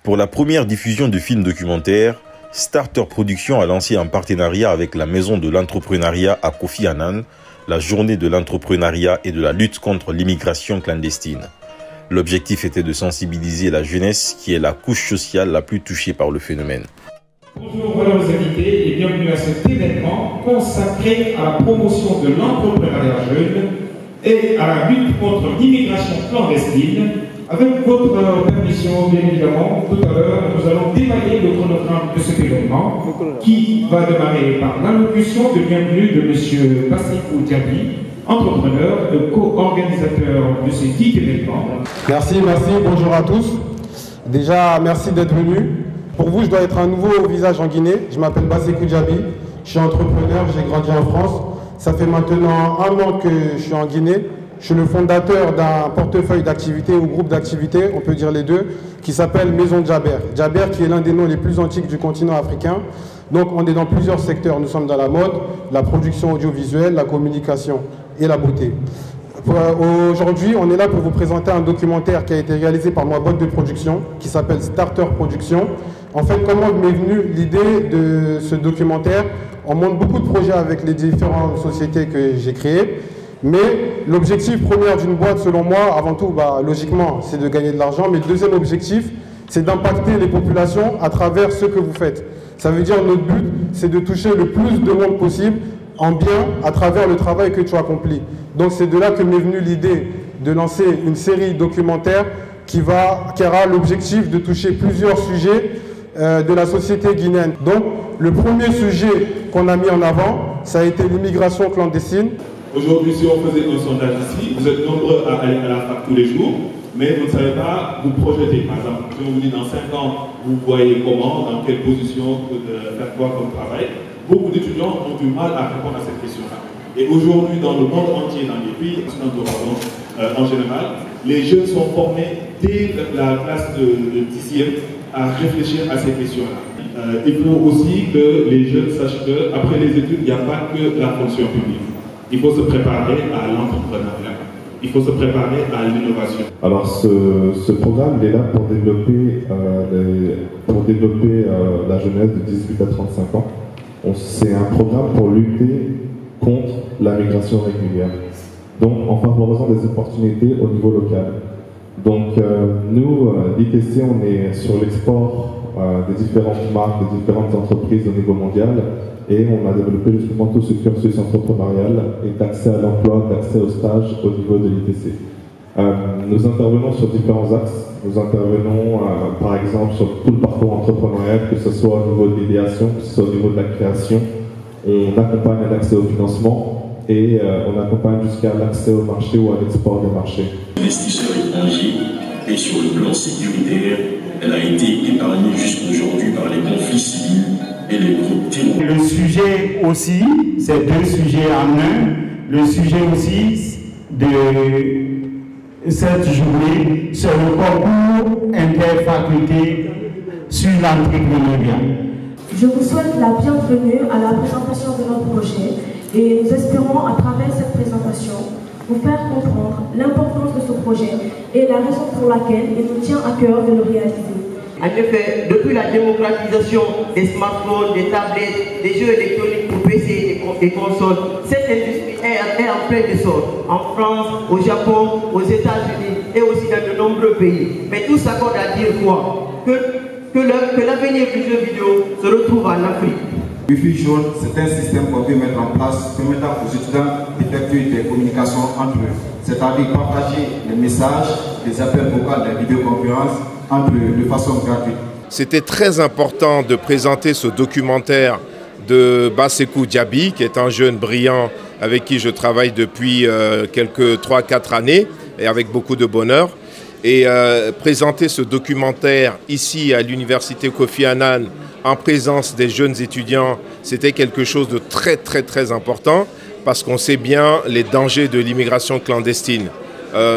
Pour la première diffusion du film documentaire, Starter Productions a lancé un partenariat avec la Maison de l'entrepreneuriat à Kofi Annan, la journée de l'entrepreneuriat et de la lutte contre l'immigration clandestine. L'objectif était de sensibiliser la jeunesse qui est la couche sociale la plus touchée par le phénomène. Bonjour, voilà vos invités et bienvenue à cet événement consacré à la promotion de l'entrepreneuriat jeune et à la lutte contre l'immigration clandestine. Avec votre permission, bien évidemment, tout à l'heure, nous allons détailler le chronogramme de cet événement qui va démarrer par l'allocution de bienvenue de M. Basekou Diaby, entrepreneur et co-organisateur de ces 10 événements. Merci, bonjour à tous. Déjà, merci d'être venus. Pour vous, je dois être un nouveau visage en Guinée. Je m'appelle Basekou Diaby, je suis entrepreneur, j'ai grandi en France. Ça fait maintenant 1 an que je suis en Guinée. Je suis le fondateur d'un portefeuille d'activités ou groupe d'activités, on peut dire les deux, qui s'appelle Maison Djaber. Djaber qui est l'un des noms les plus antiques du continent africain. Donc on est dans plusieurs secteurs. Nous sommes dans la mode, la production audiovisuelle, la communication et la beauté. Aujourd'hui, on est là pour vous présenter un documentaire qui a été réalisé par ma boîte de production qui s'appelle Starter Productions. En fait, comment m'est venue l'idée de ce documentaire? On monte beaucoup de projets avec les différentes sociétés que j'ai créées. Mais l'objectif premier d'une boîte, selon moi, avant tout, logiquement, c'est de gagner de l'argent. Mais le deuxième objectif, c'est d'impacter les populations à travers ce que vous faites. Ça veut dire notre but, c'est de toucher le plus de monde possible en bien à travers le travail que tu accomplis. Donc c'est de là que m'est venue l'idée de lancer une série documentaire qui aura l'objectif de toucher plusieurs sujets de la société guinéenne. Donc le premier sujet qu'on a mis en avant, ça a été l'immigration clandestine. Aujourd'hui, si on faisait un sondage ici, vous êtes nombreux à aller à la fac tous les jours, mais vous ne savez pas vous projeter. Par exemple, si on vous dit dans 5 ans, vous voyez comment, dans quelle position, faire quoi comme travail, beaucoup d'étudiants ont du mal à répondre à cette question-là. Et aujourd'hui, dans le monde entier, dans les pays en général, les jeunes sont formés dès la classe de 10e à réfléchir à ces questions-là. Il faut aussi que les jeunes sachent qu'après les études, il n'y a pas que la fonction publique. Il faut se préparer à l'entrepreneuriat. Il faut se préparer à l'innovation. Alors ce programme il est là pour développer, la jeunesse de 18 à 35 ans. C'est un programme pour lutter contre la migration régulière. Donc en favorisant des opportunités au niveau local. Donc nous, l'ITC, on est sur l'export des différentes marques, des différentes entreprises au niveau mondial. Et on a développé justement tout ce cursus entrepreneurial et d'accès à l'emploi, d'accès au stage au niveau de l'ITC. Nous intervenons sur différents axes. Nous intervenons par exemple sur tout le parcours entrepreneurial, que ce soit au niveau de l'idéation, que ce soit au niveau de la création. On accompagne à l'accès au financement et on accompagne jusqu'à l'accès au marché ou à l'export des marchés. Investisseurs étrangers et sur le plan sécuritaire, elle a été épargnée jusqu'aujourd'hui par les conflits civils. Le sujet aussi, c'est 2 sujets en un. Le sujet aussi de cette journée, c'est le concours interfaculté sur l'entrepreneuriat. Je vous souhaite la bienvenue à la présentation de notre projet et nous espérons à travers cette présentation vous faire comprendre l'importance de ce projet et la raison pour laquelle il nous tient à cœur de le réaliser. En effet, depuis la démocratisation des smartphones, des tablettes, des jeux électroniques pour PC et consoles, cette industrie est en plein essor. En France, au Japon, aux États-Unis et aussi dans de nombreux pays. Mais tout s'accorde à dire quoi? Que l'avenir du jeu vidéo se retrouve en Afrique. Wi-Fi jaune, c'est un système qu'on peut mettre en place permettant aux étudiants d'effectuer des communications entre eux. C'est-à-dire partager les messages, les appels vocaux, les vidéoconférences de façon gratuite. C'était très important de présenter ce documentaire de Basekou Diaby, qui est un jeune brillant avec qui je travaille depuis quelques 3-4 années et avec beaucoup de bonheur. Et présenter ce documentaire ici à l'université Kofi Annan en présence des jeunes étudiants, c'était quelque chose de très important parce qu'on sait bien les dangers de l'immigration clandestine.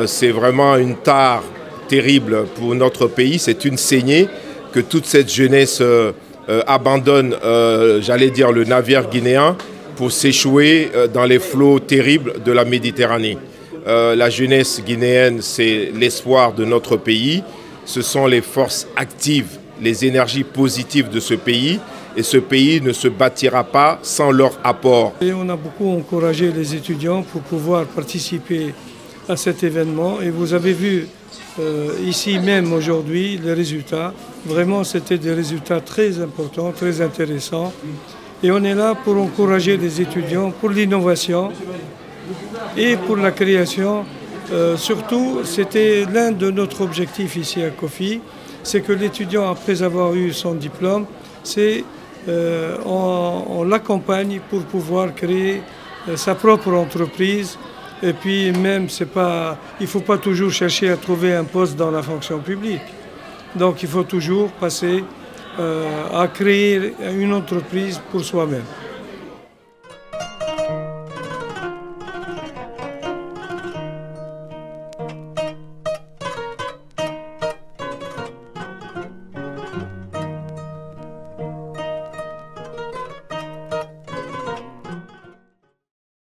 C'est vraiment une tare terrible pour notre pays, c'est une saignée que toute cette jeunesse abandonne, j'allais dire, le navire guinéen pour s'échouer dans les flots terribles de la Méditerranée. La jeunesse guinéenne, c'est l'espoir de notre pays. ce sont les forces actives, les énergies positives de ce pays. Et ce pays ne se bâtira pas sans leur apport. Et on a beaucoup encouragé les étudiants pour pouvoir participer à cet événement. Et vous avez vu ici même aujourd'hui les résultats. Vraiment, c'était des résultats très importants, très intéressants. Et on est là pour encourager les étudiants pour l'innovation et pour la création. Surtout, c'était l'un de notre objectifs ici à COFI, c'est que l'étudiant, après avoir eu son diplôme, on l'accompagne pour pouvoir créer sa propre entreprise. Et puis même, il ne faut pas toujours chercher à trouver un poste dans la fonction publique. Donc il faut toujours passer à créer une entreprise pour soi-même.